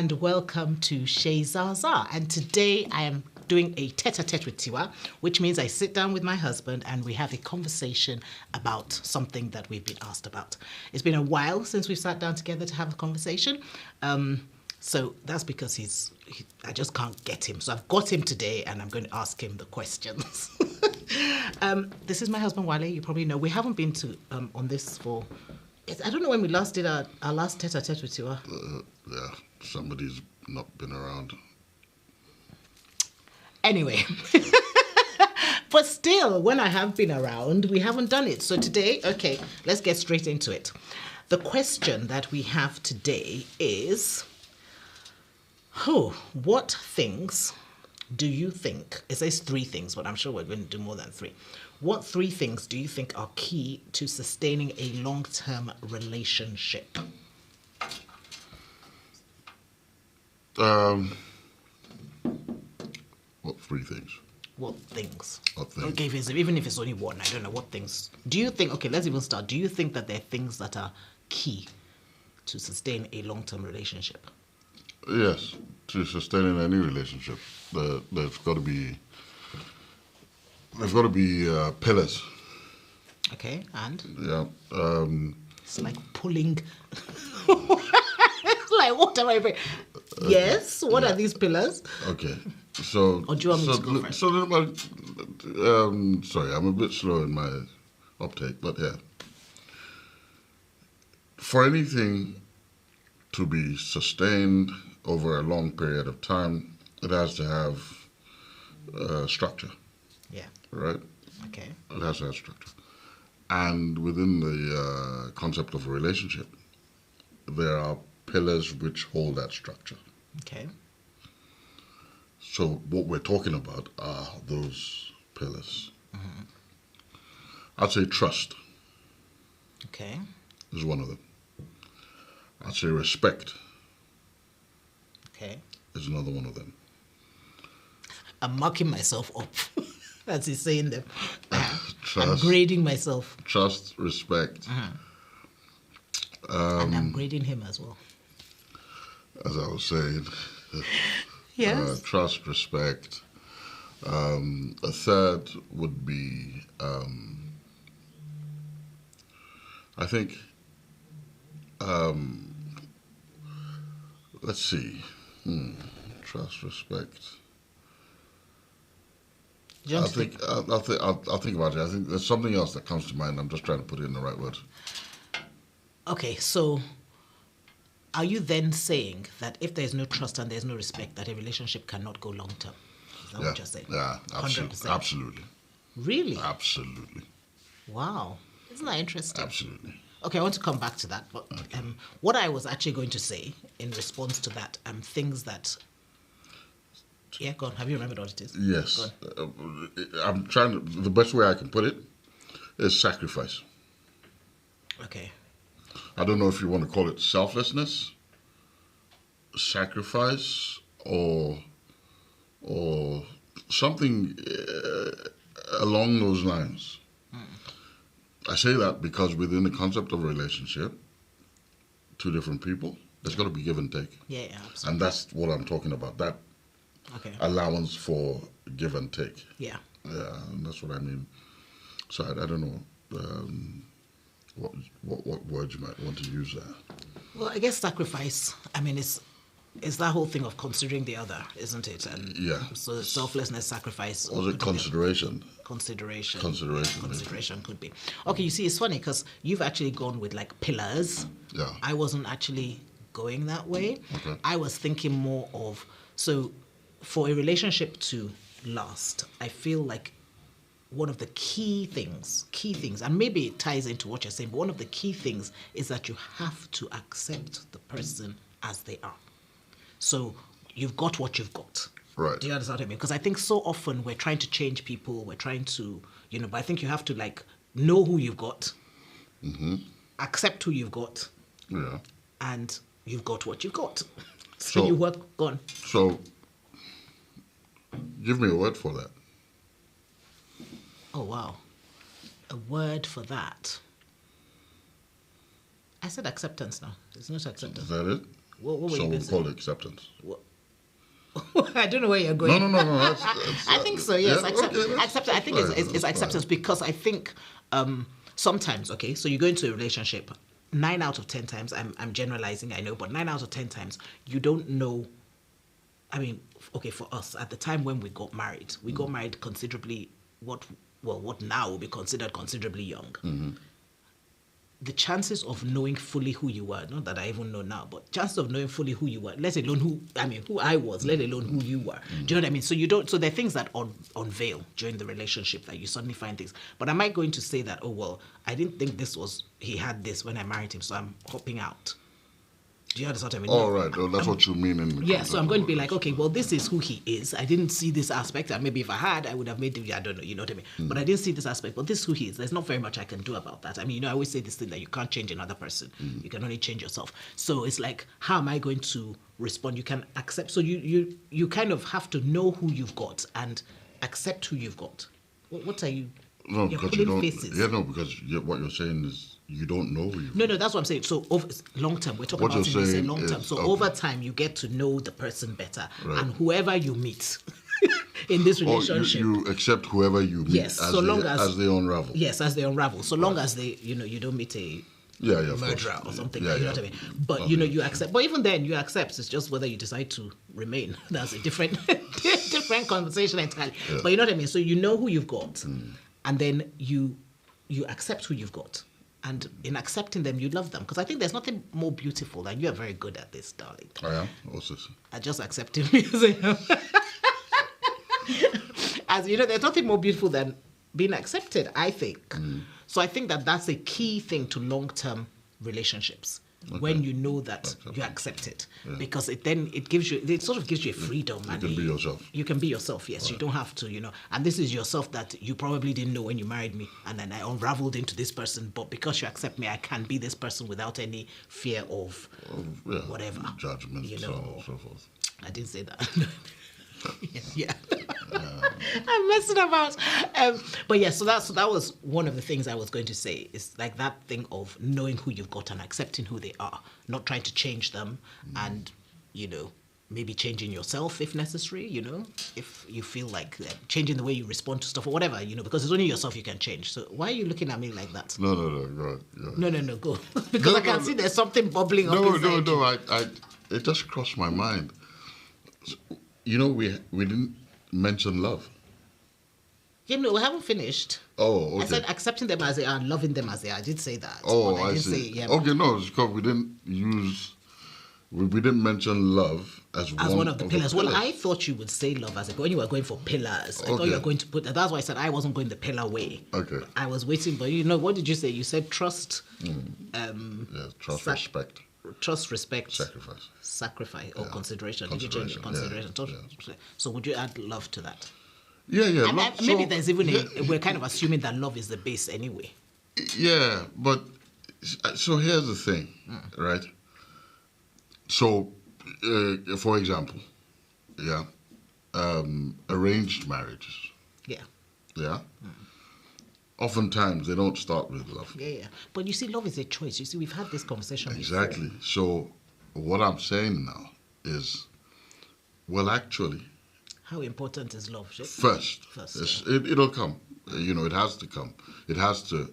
and welcome to Chez, Zasaa. And today I am doing a tête-à-tête with Tiwa, which means I sit down with my husband and we have a conversation about something that we've been asked about. It's been a while since we've sat down together to have a conversation. So that's because I just can't get him. So I've got him today and I'm going to ask him the questions. This is my husband, Wale. You probably know. We haven't been to on this for... I don't know when we last did our last tête-à-tête with Tiwa. Yeah, somebody's not been around. Anyway, but still, when I have been around, we haven't done it. So today, okay, let's get straight into it. The question that we have today is, what things do you think, it says 3 things, but I'm sure we're going to do more than 3. What 3 things do you think are key to sustaining a long-term relationship? What 3 things? What things? What things? Okay, even if it's only one, I don't know what things. Do you think, okay, let's even start. Do you think that there are things that are key to sustain a long-term relationship? Yes, to sustaining any relationship, there's got to be pillars. Okay, and? Yeah. It's like pulling. It's like, what am I? Yes, what are these pillars? Okay, so. Or do you want me to go first? Sorry, I'm a bit slow in my uptake, but yeah. For anything to be sustained over a long period of time, it has to have structure. Yeah. Right? Okay. It has to have structure. And within the concept of a relationship, there are pillars which hold that structure. Okay. So what we're talking about are those pillars. Mm-hmm. I'd say trust. Okay. Is one of them. I'd say respect. Okay. Is another one of them. I'm marking myself up as he's saying them. Trust, I'm grading myself. Trust, respect. And I'm grading him as well. As I was saying. Yes. Trust, respect. A third would be, I think, let's see. Trust, respect. I'll think about it. I think there's something else that comes to mind. I'm just trying to put it in the right words. Okay, so are you then saying that if there's no trust and there's no respect, that a relationship cannot go long term? Is that what you're saying? Yeah, 100%. Absolutely. Really? Absolutely. Wow. Isn't that interesting? Absolutely. Okay, I want to come back to that. But what I was actually going to say in response to that, things that... Yeah, go on. Have you remembered what it is? Yes. I'm trying to... The best way I can put it is sacrifice. Okay. I don't know if you want to call it selflessness, sacrifice, or something along those lines. I say that because within the concept of a relationship, 2 different people, there's got to be give and take. Yeah, absolutely. And that's what I'm talking about, that allowance for give and take. Yeah. Yeah, and that's what I mean. So I don't know what words you might want to use there. Well, I guess sacrifice, I mean, it's that whole thing of considering the other, isn't it? And yeah. So selflessness, sacrifice. Or is it consideration? Consideration. Consideration Could be. Okay, you see, it's funny because you've actually gone with like pillars. Yeah. I wasn't actually going that way. Okay. I was thinking more of, so for a relationship to last, I feel like one of the key things, and maybe it ties into what you're saying, but one of the key things is that you have to accept the person as they are. So you've got what you've got. Right. Do you understand what I mean? Because I think so often we're trying to change people, we're trying to, but I think you have to like know who you've got, accept who you've got, and you've got what you've got. So you work on. So give me a word for that. Oh, wow. A word for that. I said acceptance now. It's not acceptance. Is that it? What were So you we going to call say? it acceptance. I don't know where you're going. No. I think so. Yes, yeah, acceptance. I think fine, it's that's acceptance fine. because I think sometimes, okay, so you go into a relationship, 9 out of 10 times, I'm generalizing, I know, but 9 out of 10 times you don't know. I mean, okay, for us at the time when we got married considerably. What now will be considered considerably young. Mm-hmm. The chances of knowing fully who you were, not that I even know now, but chances of knowing fully who you were, let alone who I was, let alone who you were. Do you know what I mean? So there are things that unveil during the relationship that you suddenly find things. But am I going to say that, oh, well, I didn't think he had this when I married him, so I'm hopping out? Do you understand what I mean? All right. Well, that's what you mean in the Yeah, so I'm going to be concept like, okay, well, this is who he is. I didn't see this aspect, and maybe if I had, I would have made him, I don't know, you know what I mean? But I didn't see this aspect, but this is who he is. There's not very much I can do about that. I mean, I always say this thing that you can't change another person. You can only change yourself. So it's like, how am I going to respond? You can accept. So you kind of have to know who you've got and accept who you've got. What are you? No, You're because you pulling don't. faces. Yeah, no, because what you're saying is you don't know who you. No, that's what I'm saying. So long term, we're talking What about you're it saying long term. is, So okay. over time, you get to know the person better, Right. and whoever you meet in this relationship. You accept whoever you meet Yes, as, so long as as they unravel. Yes, as they unravel. So long as they, you don't meet a Of murderer course. or something. Yeah, You know what I mean? But you accept. But even then, you accept. It's just whether you decide to remain. That's a different conversation entirely. Yeah. But you know what I mean. So you know who you've got, and then you accept who you've got. And in accepting them, you love them. Because I think there's nothing more beautiful, and you are very good at this, darling. I am. What's this? I just accepting me as I am. As you know, there's nothing more beautiful than being accepted, I think. So I think that that's a key thing to long-term relationships. When you know that you're accepted, because it sort of gives you a freedom. You can be yourself. You can be yourself, yes. Right. You don't have to, and this is yourself that you probably didn't know when you married me, and then I unraveled into this person, but because you accept me, I can be this person without any fear of whatever. Judgment, so on and so forth. I didn't say that. yeah. I'm messing about. But yeah, so that was one of the things I was going to say. It's like that thing of knowing who you've got and accepting who they are, not trying to change them, and maybe changing yourself if necessary. If you feel like changing the way you respond to stuff or whatever. Because it's only yourself you can change. So why are you looking at me like that? No, go ahead. No, go. Because I can see there's something bubbling up inside. No. It just crossed my mind. We didn't mention love. Yeah, no, we haven't finished. Oh, okay. I said accepting them as they are, loving them as they are. I did say that. Oh, I didn't see. Say, okay, no, it's because we didn't mention love as one of the pillars. Well, I thought you would say love as when you were going for pillars. I thought you were going to put that. That's why I said I wasn't going the pillar way. Okay. I was waiting, but what did you say? You said trust. Trust, respect. Trust, respect, sacrifice, or consideration. Did you change it? Consideration. Yeah. So would you add love to that? Yeah. Maybe there's even we're kind of assuming that love is the base anyway. Yeah, but so here's the thing, right? So, for example, arranged marriages. Yeah. Oftentimes, they don't start with love. Yeah. But you see, love is a choice. You see, we've had this conversation Exactly. before. So, what I'm saying now is, well, actually... How important is love? First. It'll come. It has to come. It has to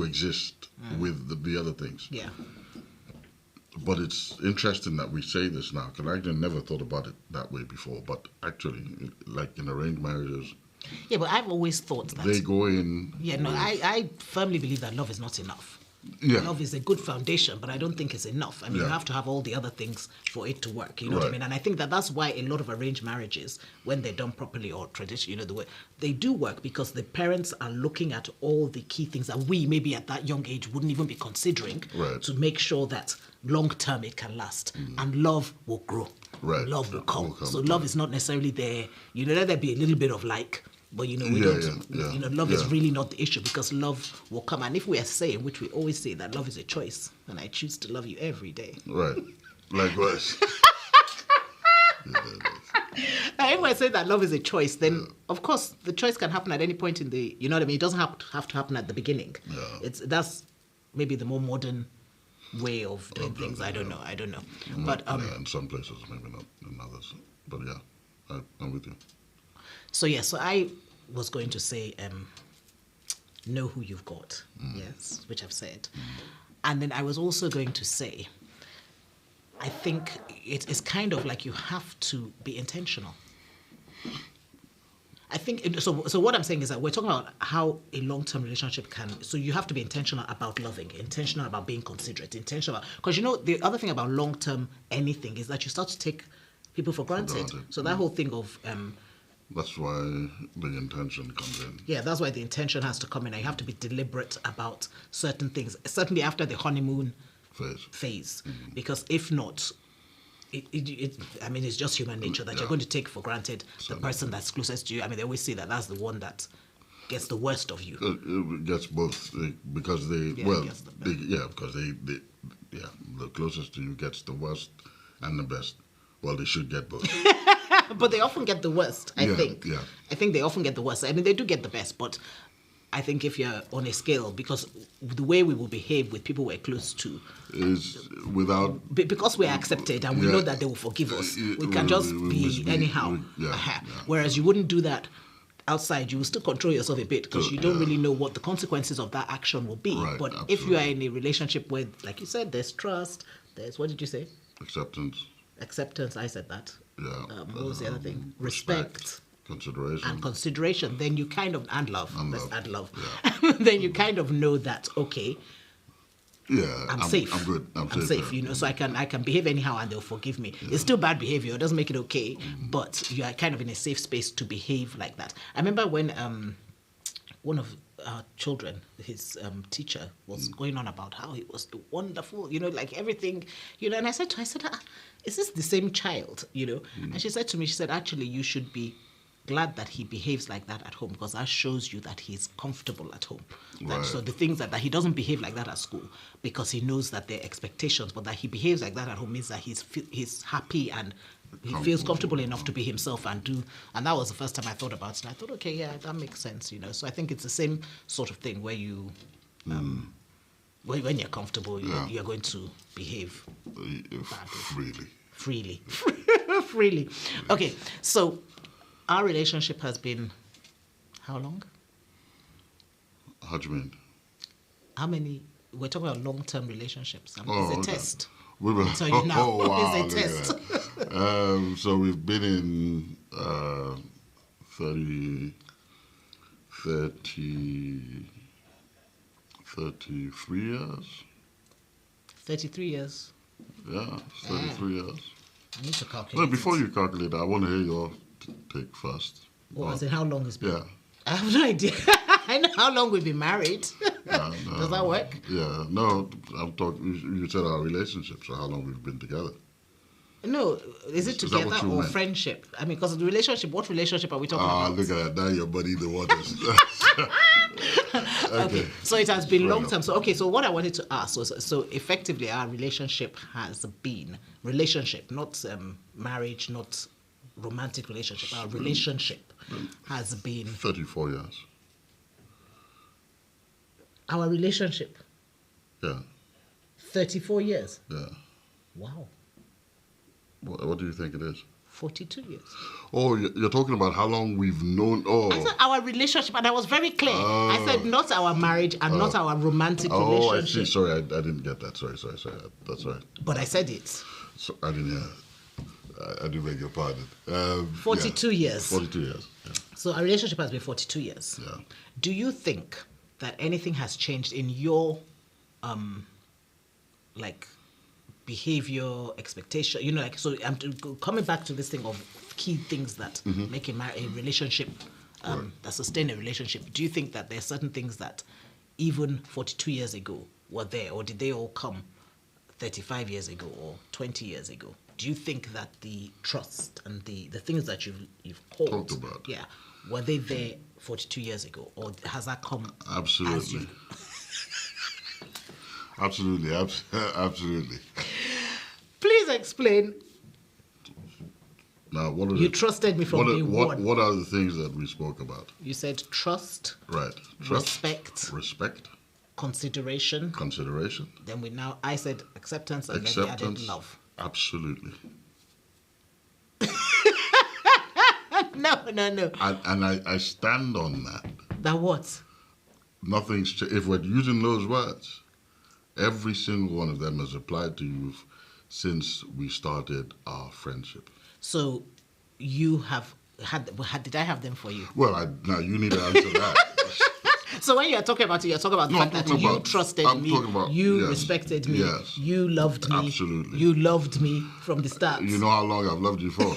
exist with the other things. Yeah. But it's interesting that we say this now, because I never thought about it that way before. But actually, like in arranged marriages... Yeah, but I've always thought that... They go in... Yeah, no, I firmly believe that love is not enough. Yeah. Love is a good foundation, but I don't think it's enough. I mean, you have to have all the other things for it to work. You know what I mean? And I think that's why a lot of arranged marriages, when they're done properly or traditionally, the way they do work, because the parents are looking at all the key things that we maybe at that young age wouldn't even be considering to make sure that long term it can last and love will grow. Right. Love will come. So love is not necessarily there. Let there be a little bit of but we don't. Love is really not the issue, because love will come. And if we are saying, which we always say, that love is a choice, and I choose to love you every day. Right. Likewise. If I say that love is a choice, then of course the choice can happen at any point in the. You know what I mean? It doesn't have to happen at the beginning. Yeah. That's maybe the more modern way of doing things. I don't know. But yeah, in some places, maybe not in others. But yeah, I'm with you. So I was going to say, know who you've got. Yes, which I've said, and then I was also going to say, I think it's kind of like you have to be intentional. I think so. What I'm saying is that we're talking about how a long-term relationship can. So you have to be intentional about loving, intentional about being considerate, intentional because the other thing about long-term anything is that you start to take people for granted. So that whole thing of that's why the intention comes in. Yeah, that's why the intention has to come in. And you have to be deliberate about certain things, certainly after the honeymoon phase. Because if not, it's just human nature that you're going to take for granted the person that's closest to you. I mean, they always say that that's the one that gets the worst of you. It gets both because the closest to you gets the worst and the best. Well, they should get both. But they often get the worst, I think. Yeah. I think they often get the worst. I mean, they do get the best, but I think if you're on a scale, because the way we will behave with people we're close to is without... Because we're accepted and we know that they will forgive us. We can just be anyhow. Whereas you wouldn't do that outside. You will still control yourself a bit because you don't really know what the consequences of that action will be. Right, but absolutely. If you are in a relationship where, like you said, there's trust, there's... What did you say? Acceptance, I said that. Yeah. What was the other thing? Respect. Consideration. Then you kind of... And love. Let's add love. Yeah. Then you kind of know that, okay, I'm safe. I'm good. I'm safe, so I can behave anyhow and they'll forgive me. Yeah. It's still bad behavior. It doesn't make it okay, but you are kind of in a safe space to behave like that. I remember when one of our children, his teacher, was going on about how he was wonderful, like everything, and I said to her, is this the same child, And she said to me, actually, you should be glad that he behaves like that at home because that shows you that he's comfortable at home. Right. So the things that he doesn't behave like that at school because he knows that there are expectations, but that he behaves like that at home means that he's happy and he feels comfortable enough to be himself and do. And that was the first time I thought about it. And I thought, okay, yeah, that makes sense, So I think it's the same sort of thing where you, when you're comfortable, you're going to behave freely. Freely. Okay, so our relationship has been how long? How do you mean? How many? We're talking about long-term relationships. It's a test. So you know, wow, it's a test. So we've been in 33 years. 33 years? Yeah, 33 years. I need to calculate. Well, before you calculate, I want to hear your take first. Well, I said how long it's been? Yeah. I have no idea. I know how long we've been married. No. Does that work? Yeah. No, I'm talking. You said our relationship, so how long we've been together? No, is it together or meant? Friendship? I mean, because the relationship, what relationship are we talking about? Look at that. Now you're muddying the waters. Okay. So it has been long term. So what I wanted to ask was, so effectively our relationship has been, not marriage, not romantic relationship. Our relationship has been 34 years. Our relationship? Yeah. 34 years? Yeah. Wow. What do you think it is? 42 years. Oh, you're talking about how long we've known... Oh. I said our relationship, and I was very clear. I said not our marriage and not our romantic relationship. Oh, I see. Sorry, I didn't get that. Sorry. That's right. But I said it. So, I didn't hear. I do beg your pardon. 42 years. 42 years, yeah. So our relationship has been 42 years. Yeah. Do you think that anything has changed in your, behavior, expectation? So I'm coming back to this thing of key things that make a relationship, that sustain a relationship. Do you think that there are certain things that even 42 years ago were there, or did they all come 35 years ago or 20 years ago? Do you think that the trust and the things that you've talked about, were they there 42 years ago, or has that come? Absolutely. Absolutely. Please explain. Now, you trusted me from day one. What are the things that we spoke about? You said trust. Right. Trust. Respect. Consideration. Consideration. Then I said acceptance, and then we added love. Absolutely. No. And I stand on that. That what? Nothing's if we're using those words, every single one of them has applied to you since we started our friendship. So you have did I have them for you? Well, now you need to answer that. So when you're talking about it, you're talking about the fact that you trusted me, you respected me, you loved me. Absolutely. You loved me from the start. You know how long I've loved you for.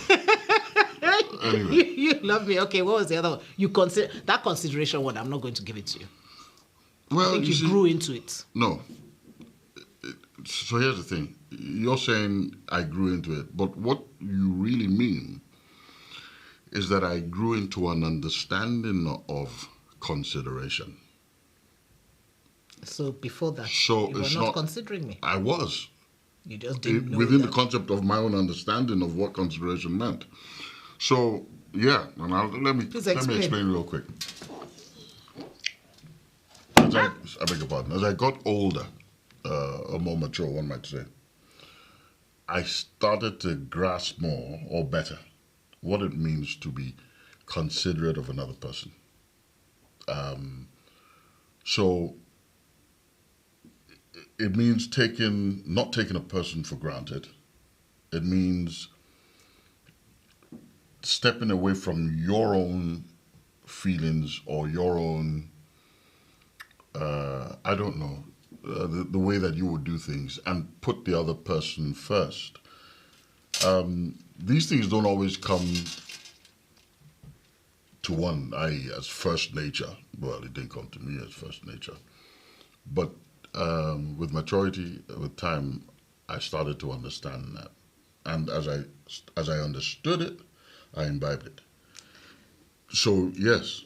Anyway. You love me. Okay, what was the other one? You consider that consideration one, I'm not going to give it to you. Well, I think you grew into it. No. So here's the thing. You're saying I grew into it, but what you really mean is that I grew into an understanding of consideration. So before that, so you were not considering me. I was. You just didn't know within that. the concept of my own understanding of what consideration meant. So yeah, and let me explain real quick. I beg your pardon. As I got older, or more mature, one might say, I started to grasp more or better what it means to be considerate of another person. So it means not taking a person for granted. It means stepping away from your own feelings or your own, I don't know, the way that you would do things and put the other person first. These things don't always come to one, i.e. as first nature. Well, it didn't come to me as first nature. But with maturity, with time, I started to understand that. And as I understood it, I imbibed it. So, yes.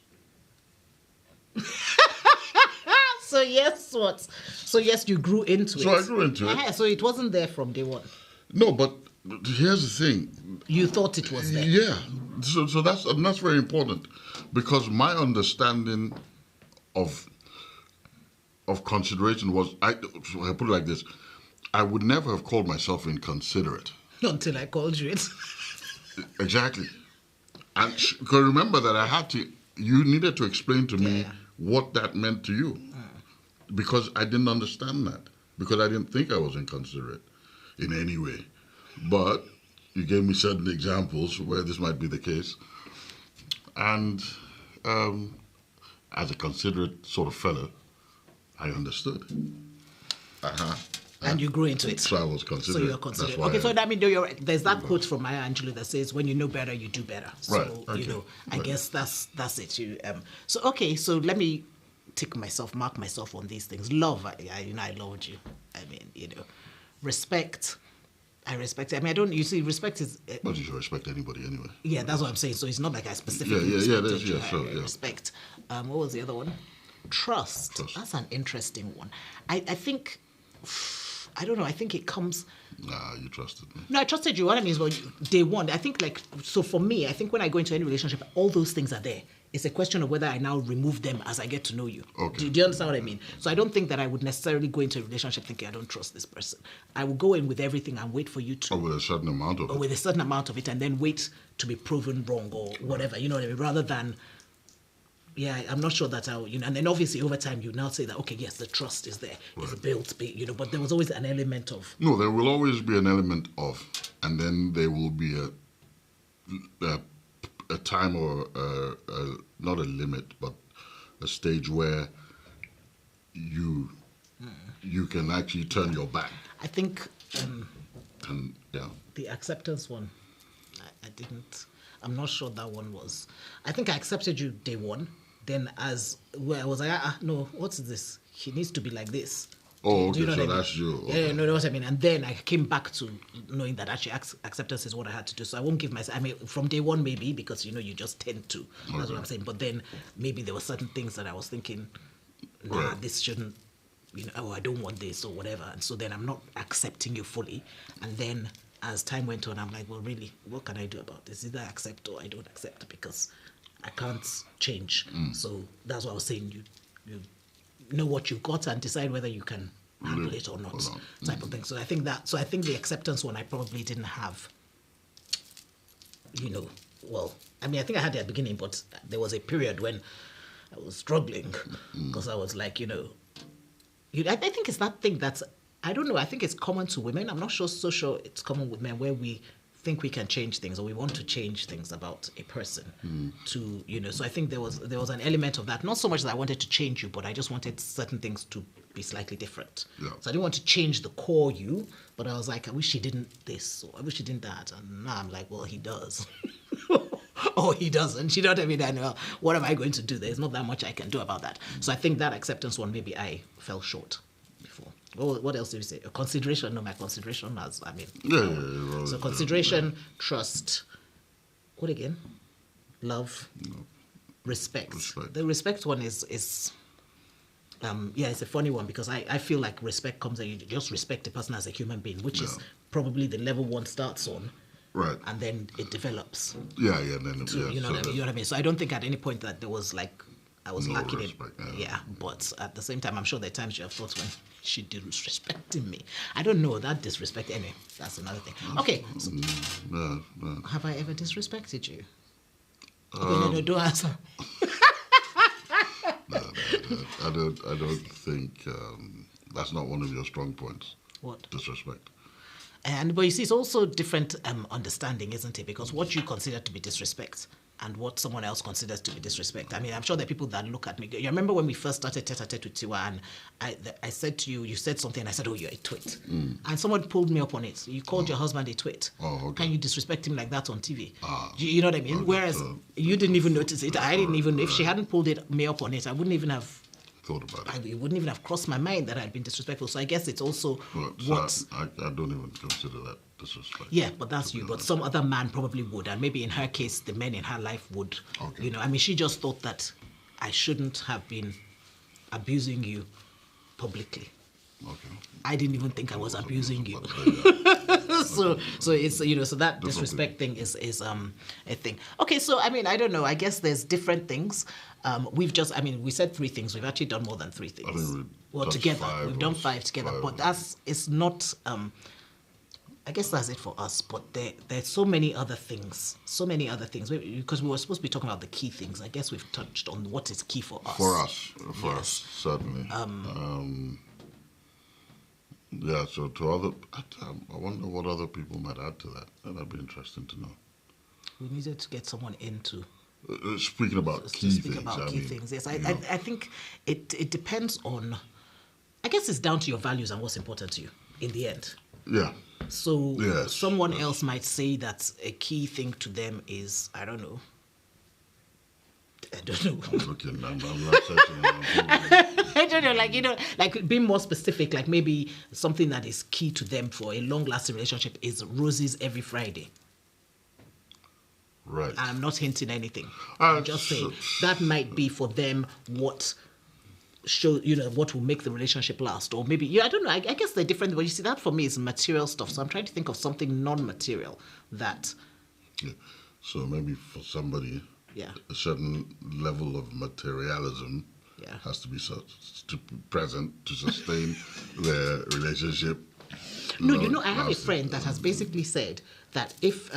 So, yes, what? So, yes, you grew into it. So, I grew into it. So, it wasn't there from day one. No, but here's the thing. You thought it was there. Yeah. So that's very important, because my understanding of consideration was, I put it like this, I would never have called myself inconsiderate. Until I called you it. Exactly. And because remember that you needed to explain to me what that meant to you. Because I didn't understand that. Because I didn't think I was inconsiderate in any way. But you gave me certain examples where this might be the case. And as a considerate sort of fellow, I understood. And you grew into it. So I was considerate. So you're considerate. Okay, so that means there's that quote from Maya Angelou that says, when you know better, you do better. So, right. Okay. I guess that's it. So let me mark myself on these things. Love, I loved you. I mean, respect. I respect it. I mean, respect is... But you should respect anybody anyway. Yeah, that's what I'm saying. So it's not like I specifically respected you. I respect. What was the other one? Trust. That's an interesting one. I think... I don't know. I think it comes... Nah, you trusted me. No, I trusted you. What I mean is, well, day one, I think so for me, I think when I go into any relationship, all those things are there. It's a question of whether I now remove them as I get to know you. Okay. Do you understand what I mean? So I don't think that I would necessarily go into a relationship thinking I don't trust this person. I will go in with everything and wait for you to... Or with a certain amount of it. Or with a certain amount of it, and then wait to be proven wrong or whatever. You know what I mean? Rather than... Yeah, I'm not sure that I'll, and then obviously over time you now say that, okay, yes, the trust is there. Right. It's built, but there was always an element of... No, there will always be an element of, and then there will be a time or not a limit, but a stage where you can actually turn your back. I think the acceptance one, I didn't... I'm not sure that one was... I think I accepted you day one. Then I was like, no, what's this? He needs to be like this. Oh, okay, do you know so what I mean? that's you. Okay. Yeah, no, what I mean. And then I came back to knowing that actually acceptance is what I had to do. So I won't give myself... I mean, from day one maybe, because, you just tend to. That's what I'm saying. But then maybe there were certain things that I was thinking, this shouldn't... I don't want this or whatever. And so then I'm not accepting you fully. And then... as time went on, I'm like, well, really, what can I do about this? Either I accept or I don't accept, because I can't change. So that's what I was saying. know what you've got and decide whether you can handle it or not, type of thing. So I think the acceptance one I probably didn't have. Well, I mean, I think I had it at the beginning, but there was a period when I was struggling because I was like, I think it's that thing that's, I don't know, I think it's common to women. I'm not sure it's common with men where we think we can change things or we want to change things about a person to, so I think there was an element of that. Not so much that I wanted to change you, but I just wanted certain things to be slightly different. Yeah. So I didn't want to change the core you, but I was like, I wish he didn't this, or I wish he didn't that. And now I'm like, well, he does. Or he doesn't. You know what I mean? I know, what am I going to do? There's not that much I can do about that. So I think that acceptance one, maybe I fell short before. Oh, what else did you say? Consideration. No, my consideration has, so consideration, trust, what again? Love, respect. The respect one is it's a funny one because I feel like respect comes and you just respect a person as a human being, which is probably the level one starts on. Right. And then it develops. You know what I mean? So I don't think at any point that there was like, I was lacking respect, it. But at the same time, I'm sure there are times you have thought when she disrespecting me. I don't know, that disrespect, anyway, that's another thing. Okay. So, have I ever disrespected you? No, don't answer. I don't think that's not one of your strong points. What? Disrespect. But you see, it's also different understanding, isn't it? Because what you consider to be disrespect and what someone else considers to be disrespect. I mean, I'm sure there are people that look at me. You remember when we first started Tête-à-tête with Tiwa, and I said to you, you said something, and I said, oh, you're a twit. And someone pulled me up on it. You called your husband a twit. Oh, okay. Can you disrespect him like that on TV? You know what I mean? Okay, whereas you didn't even notice it. I didn't even, if she hadn't pulled me up on it, I wouldn't even have thought about it. It wouldn't even have crossed my mind that I'd been disrespectful. So I guess it's also I don't even consider that disrespect. Yeah, but that's you. But some other man probably would. And maybe in her case, the men in her life would. Okay. I mean, she just thought that I shouldn't have been abusing you publicly. Okay. I didn't even think I was abusing you. So it's, so that disrespect thing is a thing. Okay, so I mean, I don't know. I guess there's different things. We said 3 things. We've actually done more than 3 things. I think we've done 5 together. But it's not. I guess that's it for us. But there's so many other things. Because we were supposed to be talking about the key things. I guess we've touched on what is key for us. For us, certainly. Yeah, so I wonder what other people might add to that. That'd be interesting to know. We needed to get someone into speaking about key things. Yes, I think it depends on. I guess it's down to your values and what's important to you in the end. Yeah. So someone else might say that a key thing to them is, I don't know. I'm looking. I'm not searching. I don't know, like being more specific, like maybe something that is key to them for a long-lasting relationship is roses every Friday. Right. And I'm not hinting anything. I'm just saying that might be for them what what will make the relationship last, or maybe I don't know. I guess they're different. But you see, that for me is material stuff. So I'm trying to think of something non-material that. Yeah. So maybe for somebody. Yeah. A certain level of materialism has to be present to sustain their relationship. I have a friend that has basically said that if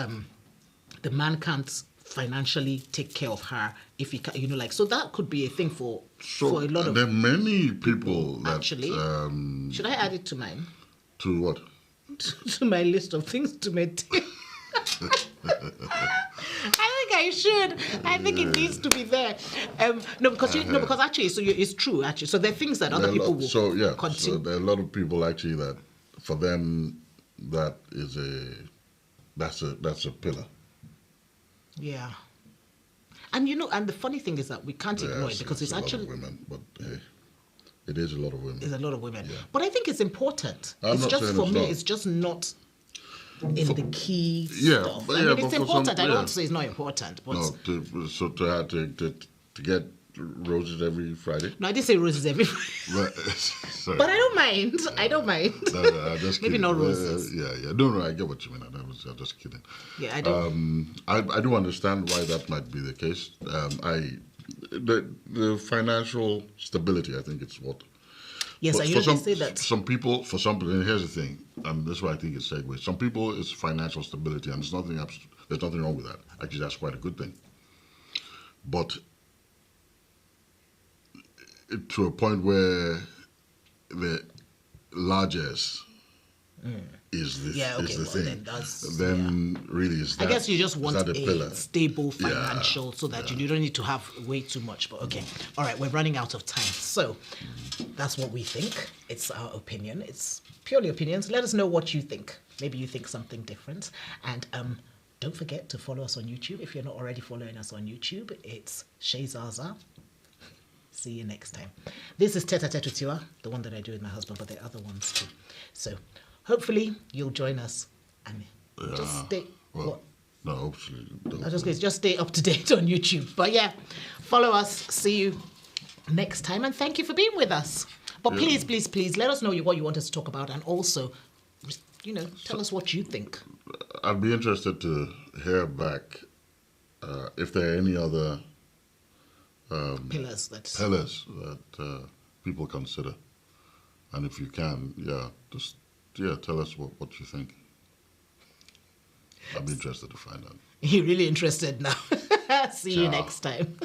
the man can't financially take care of her, if he can, so that could be a thing for a lot of. There are many people that actually. Should I add it to mine? To what? To my list of things to maintain. I think I should. I think it needs to be there. Because actually, so it's true. Actually, so there are things that other people will continue. So there are a lot of people actually that, for them, that is that's a pillar. Yeah. And and the funny thing is that we can't ignore it because it's actually a lot of women, but hey, it is a lot of women. It's a lot of women. Yeah. But I think it's important. It's just not in the key stuff. It's important. I don't want to say it's not important, but to get roses every Friday. No, I didn't say roses every Friday. But I don't mind. No, just maybe kidding. not roses. Yeah. No, I get what you mean. I'm just kidding. Yeah, I don't. I do understand why that might be the case. the financial stability, I think it's what. Yes, I usually say that. Some people, and here's the thing, and this is why I think it's segues. Some people, it's financial stability, and there's nothing wrong with that. Actually, that's quite a good thing. But to a point where the largest is the thing. Then really is that. I guess you just want a stable financial so that you don't need to have way too much. But okay, all right, we're running out of time. So that's what we think. It's our opinion. It's purely opinions. Let us know what you think. Maybe you think something different. And don't forget to follow us on YouTube. If you're not already following us on YouTube, it's Chez, Zasaa. See you next time. This is Tête-à-tête with Tiwa, the one that I do with my husband, but there are other ones too. So hopefully you'll join us and just stay. Well, no, hopefully. I was just stay up to date on YouTube. But yeah, follow us. See you next time, and thank you for being with us. But please, let us know what you want us to talk about, and also, tell us what you think. I'd be interested to hear back if there are any other pillars that people consider, and if you can, tell us what you think. I'd be interested to find out. You're really interested now. See you next time.